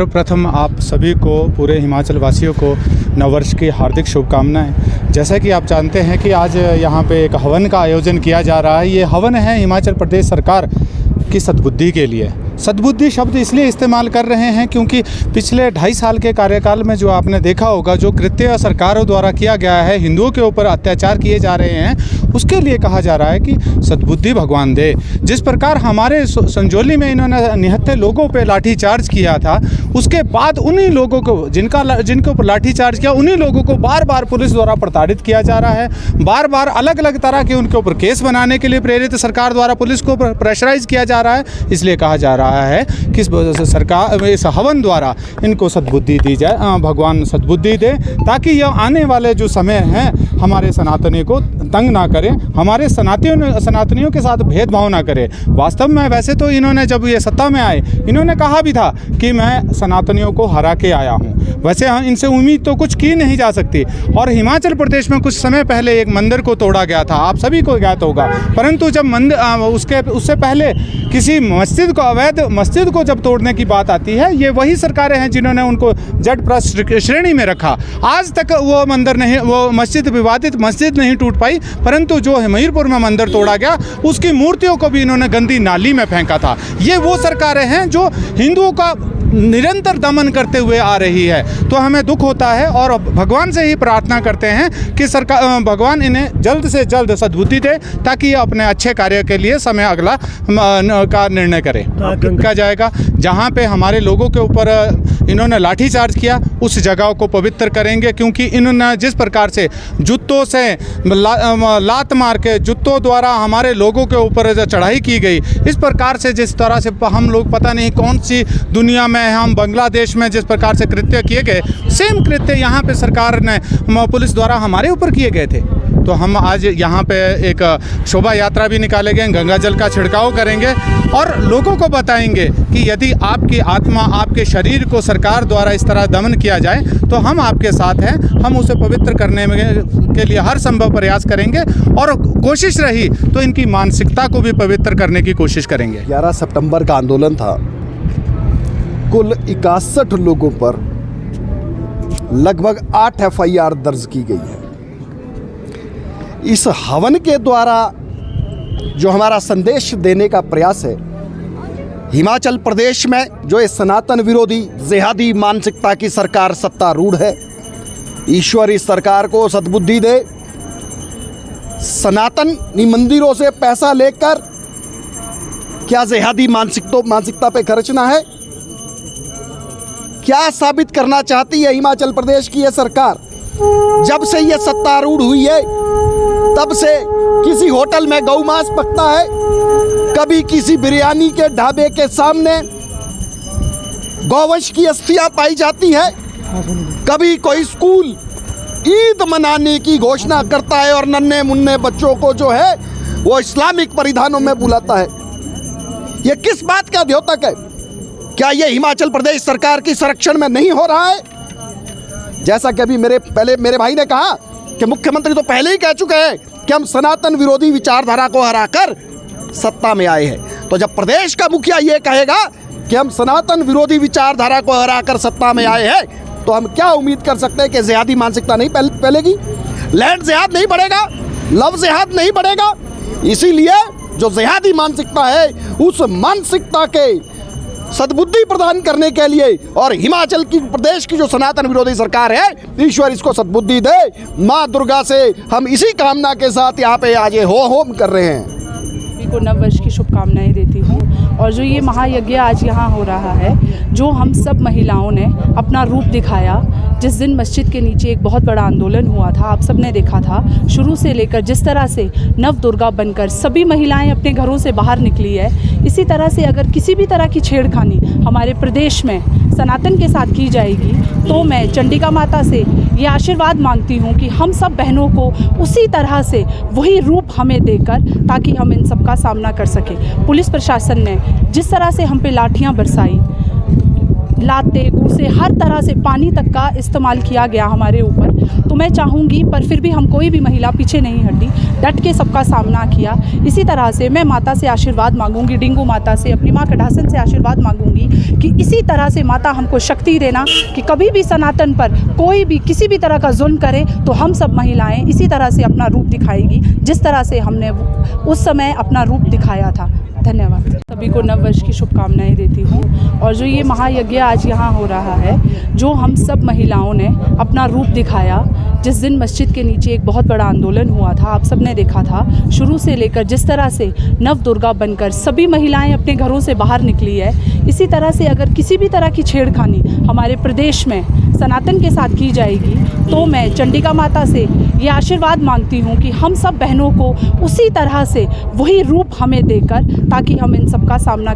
सर्वप्रथम आप सभी को, पूरे हिमाचल वासियों को नववर्ष की हार्दिक शुभकामनाएं। जैसा कि आप जानते हैं कि आज यहाँ पे एक हवन का आयोजन किया जा रहा है। ये हवन है हिमाचल प्रदेश सरकार की सद्बुद्धि के लिए। सद्बुद्धि शब्द इसलिए इस्तेमाल कर रहे हैं क्योंकि पिछले 2.5 साल के कार्यकाल में जो आपने देखा होगा, जो कृत्य सरकारों द्वारा किया गया है, हिंदुओं के ऊपर अत्याचार किए जा रहे हैं, उसके लिए कहा जा रहा है कि सद्बुद्धि भगवान दे। जिस प्रकार हमारे संजौली में इन्होंने निहत्थे लोगों पे लाठीचार्ज किया था, उसके बाद उन्हीं लोगों को जिनके ऊपर लाठीचार्ज किया, उन्हीं लोगों को बार बार पुलिस द्वारा प्रताड़ित किया जा रहा है। बार बार अलग अलग तरह के उनके ऊपर केस बनाने के लिए प्रेरित सरकार द्वारा पुलिस को प्रेशराइज किया जा रहा है। इसलिए कहा जा रहा है कि सरकार इस हवन द्वारा इनको सद्बुद्धि दी जाए, भगवान सद्बुद्धि दे, ताकि यह आने वाले जो समय हैं हमारे सनातनी को तंग ना करें, हमारे सनातनियों के साथ भेदभाव ना करें। वास्तव में वैसे तो इन्होंने जब ये सत्ता में आए, इन्होंने कहा भी था कि मैं सनातनियों को हरा के आया हूँ। वैसे इनसे उम्मीद तो कुछ की नहीं जा सकती। और हिमाचल प्रदेश में कुछ समय पहले एक मंदिर को तोड़ा गया था, आप सभी को ज्ञात होगा। परंतु जब उससे पहले किसी मस्जिद को, अवैध मस्जिद को जब तोड़ने की बात आती है, ये वही सरकारें हैं जिन्होंने उनको जड प्रस्त श्रेणी में रखा। आज तक वो मस्जिद, विवादित मस्जिद नहीं टूट पाई। परंतु जो हमीरपुर में मंदिर तोड़ा गया, उसकी मूर्तियों को भी इन्होंने गंदी नाली में फेंका था। ये वो सरकारें हैं जो हिंदुओं का निरंतर दमन करते हुए आ रही है। तो हमें दुख होता है और भगवान से ही प्रार्थना करते हैं कि भगवान इन्हें जल्द से जल्द सद्बुद्धि दे, ताकि ये अपने अच्छे कार्य के लिए समय अगला का निर्णय करें। क्या जाएगा, जहाँ पे हमारे लोगों के ऊपर इन्होंने लाठीचार्ज किया, उस जगह को पवित्र करेंगे। क्योंकि इन्होंने जिस प्रकार से जूतों से लात मार के, जूतों द्वारा हमारे लोगों के ऊपर चढ़ाई की गई, इस प्रकार से जिस तरह से हम लोग पता नहीं कौन सी दुनिया में, हम बांग्लादेश में जिस प्रकार से कृत्य किए गए, सेम कृत्य यहाँ पे सरकार ने, पुलिस द्वारा हमारे ऊपर किए गए थे। तो हम आज यहाँ पे एक शोभा यात्रा भी निकालेंगे, गंगा जल का छिड़काव करेंगे और लोगों को बताएंगे कि यदि आपकी आत्मा, आपके शरीर को सरकार द्वारा इस तरह दमन किया जाए तो हम आपके साथ हैं। हम उसे पवित्र करने के लिए हर संभव प्रयास करेंगे और कोशिश रही तो इनकी मानसिकता को भी पवित्र करने की कोशिश करेंगे। 11 सितंबर का आंदोलन था। कुल 61 लोगों पर लगभग 8 FIR दर्ज की गई है। इस हवन के द्वारा जो हमारा संदेश देने का प्रयास है, हिमाचल प्रदेश में जो ये सनातन विरोधी जिहादी मानसिकता की सरकार सत्तारूढ़ है, ईश्वर इस सरकार को सद्बुद्धि दे। सनातनी मंदिरों से पैसा लेकर क्या जिहादी मानसिकता पे खर्चना है? क्या साबित करना चाहती है हिमाचल प्रदेश की यह सरकार? जब से ये सत्तारूढ़ हुई है, तब से किसी होटल में गौ मांस पकता है, कभी किसी बिरयानी के ढाबे के सामने गौवंश की अस्थियां पाई जाती है, कभी कोई स्कूल ईद मनाने की घोषणा करता है और नन्हे मुन्ने बच्चों को जो है वो इस्लामिक परिधानों में बुलाता है। ये किस बात का द्योतक है? क्या ये हिमाचल प्रदेश सरकार की संरक्षण में नहीं हो रहा है? जैसा कि अभी मेरे भाई ने कहा कि मुख्यमंत्री तो पहले ही कह चुके हैं कि हम सनातन विरोधी विचारधारा को हराकर सत्ता में आए हैं। तो जब प्रदेश का मुखिया ये कहेगा कि हम सनातन विरोधी विचारधारा को हराकर सत्ता में आए हैं, तो हम क्या उम्मीद कर सकते हैं कि जिहादी मानसिकता नहीं फैलेगी, लैंड जिहाद नहीं बढ़ेगा, लव जिहाद नहीं बढ़ेगा। इसीलिए जो जिहादी मानसिकता है, उस मानसिकता के सद्बुद्धि प्रदान करने के लिए और हिमाचल की प्रदेश की जो सनातन विरोधी सरकार है, ईश्वर इसको सद्बुद्धि दे। माँ दुर्गा से हम इसी कामना के साथ यहाँ पे आज होम कर रहे हैं। को नववर्ष की शुभकामनाएं देती हूँ। और जो ये महायज्ञ आज यहाँ हो रहा है, जो हम सब महिलाओं ने अपना रूप दिखाया, जिस दिन मस्जिद के नीचे एक बहुत बड़ा आंदोलन हुआ था, आप सब ने देखा था शुरू से लेकर जिस तरह से नव दुर्गा बनकर सभी महिलाएं अपने घरों से बाहर निकली है, इसी तरह से अगर किसी भी तरह की छेड़खानी हमारे प्रदेश में सनातन के साथ की जाएगी, तो मैं चंडिका माता से ये आशीर्वाद मांगती हूँ कि हम सब बहनों को उसी तरह से वही रूप हमें देकर, ताकि हम इन सब का सामना कर सकें। पुलिस प्रशासन ने जिस तरह से हम पे लाठियाँ बरसाई, लाते घूसे हर तरह से पानी तक का इस्तेमाल किया गया हमारे ऊपर। तो मैं चाहूँगी, पर फिर भी हम कोई भी महिला पीछे नहीं हटी, डट के सबका सामना किया। इसी तरह से मैं माता से आशीर्वाद मांगूंगी, डिंगू माता से, अपनी माँ कटासन से आशीर्वाद मांगूंगी कि इसी तरह से माता हमको शक्ति देना कि कभी भी सनातन पर कोई भी किसी भी तरह का जुल्म करे तो हम सब महिलाएं इसी तरह से अपना रूप दिखाएगी जिस तरह से हमने उस समय अपना रूप दिखाया था। धन्यवाद। सभी को नव वर्ष की शुभकामनाएं देती हूँ। और जो ये महायज्ञ आज यहाँ हो रहा है, जो हम सब महिलाओं ने अपना रूप दिखाया, जिस दिन मस्जिद के नीचे एक बहुत बड़ा आंदोलन हुआ था, आप सब ने देखा था, शुरू से लेकर जिस तरह से नव दुर्गा बनकर सभी महिलाएं अपने घरों से बाहर निकली है, इसी तरह से अगर किसी भी तरह की छेड़खानी हमारे प्रदेश में सनातन के साथ की जाएगी तो मैं चंडिका माता से ये आशीर्वाद मांगती हूँ कि हम सब बहनों को उसी तरह से वही रूप हमें देकर, ताकि हम इन सब का सामना